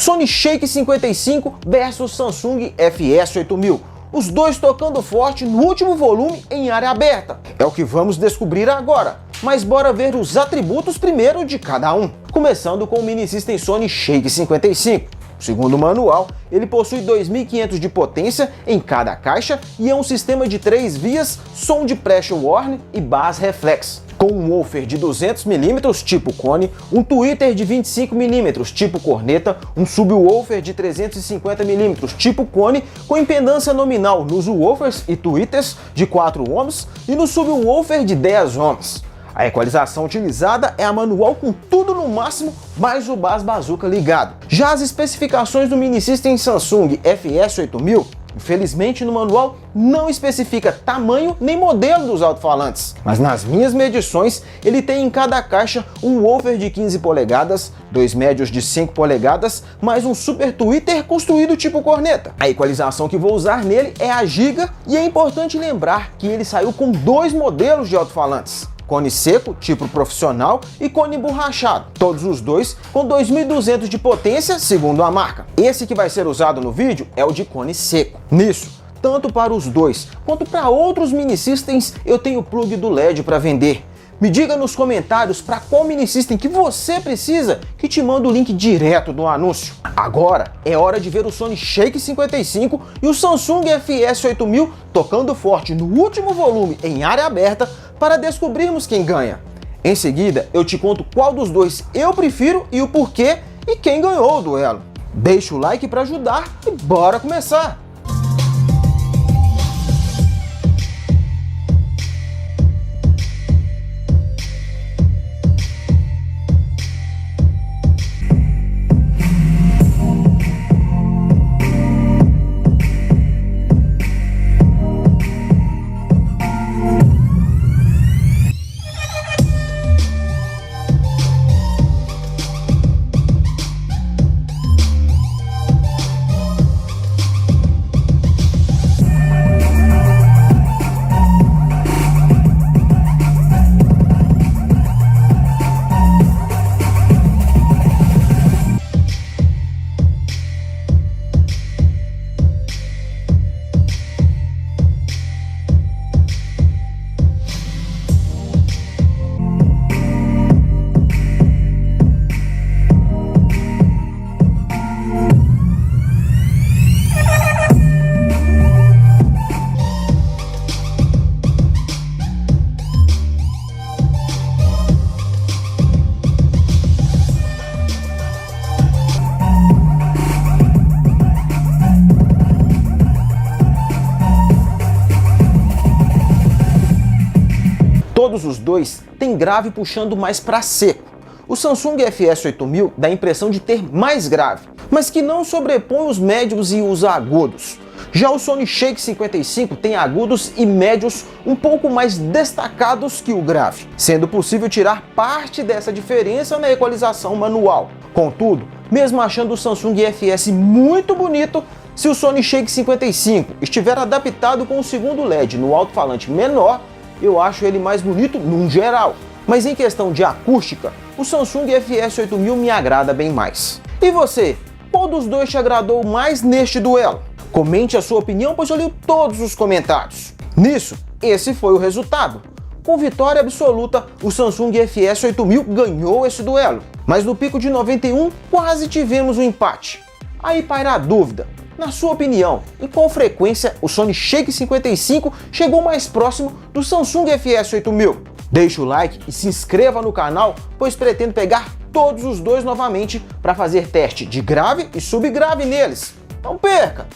Sony Shake 55 versus Samsung FS8000. Os dois tocando forte no último volume em área aberta. É o que vamos descobrir agora. Mas bora ver os atributos primeiro de cada um. Começando com o Mini System Sony Shake 55. Segundo o manual, ele possui 2.500 de potência em cada caixa e é um sistema de 3 vias, som de pressure warning e bass reflex. Com um woofer de 200mm tipo cone, um tweeter de 25mm tipo corneta, um subwoofer de 350mm tipo cone com impedância nominal nos woofers e tweeters de 4 ohms e no subwoofer de 10 ohms. A equalização utilizada é a manual com tudo no máximo, mais o Bass Bazooka ligado. Já as especificações do Mini System Samsung FS8000, infelizmente no manual não especifica tamanho nem modelo dos alto-falantes. Mas nas minhas medições, ele tem em cada caixa um woofer de 15 polegadas, 2 médios de 5 polegadas, mais um super tweeter construído tipo corneta. A equalização que vou usar nele é a Giga e é importante lembrar que ele saiu com 2 modelos de alto-falantes. Cone seco, tipo profissional, e cone borrachado. Todos os dois com 2.200 de potência, segundo a marca. Esse que vai ser usado no vídeo é o de cone seco. Nisso, tanto para os dois quanto para outros mini systems, eu tenho plug do LED para vender. Me diga nos comentários para qual mini system que você precisa, que te mando o link direto do anúncio. Agora é hora de ver o Sony Shake 55 e o Samsung FS8000 tocando forte no último volume em área aberta para descobrirmos quem ganha. Em seguida eu te conto qual dos dois eu prefiro e o porquê e quem ganhou o duelo. Deixa o like para ajudar e bora começar! Todos os dois têm grave puxando mais para seco. O Samsung FS8000 dá a impressão de ter mais grave, mas que não sobrepõe os médios e os agudos. Já o Sony Shake 55 tem agudos e médios um pouco mais destacados que o grave, sendo possível tirar parte dessa diferença na equalização manual. Contudo, mesmo achando o Samsung FS muito bonito, se o Sony Shake 55 estiver adaptado com o segundo LED no alto-falante menor, eu acho ele mais bonito num geral. Mas em questão de acústica, o Samsung FS8000 me agrada bem mais. E você, qual dos dois te agradou mais neste duelo? Comente a sua opinião, pois eu li todos os comentários. Nisso, esse foi o resultado. Com vitória absoluta, o Samsung FS8000 ganhou esse duelo. Mas no pico de 91, quase tivemos um empate. Aí paira a dúvida. Na sua opinião, em qual frequência o Sony Shake 55 chegou mais próximo do Samsung FS8000? Deixe o like e se inscreva no canal, pois pretendo pegar todos os dois novamente para fazer teste de grave e subgrave neles. Não perca!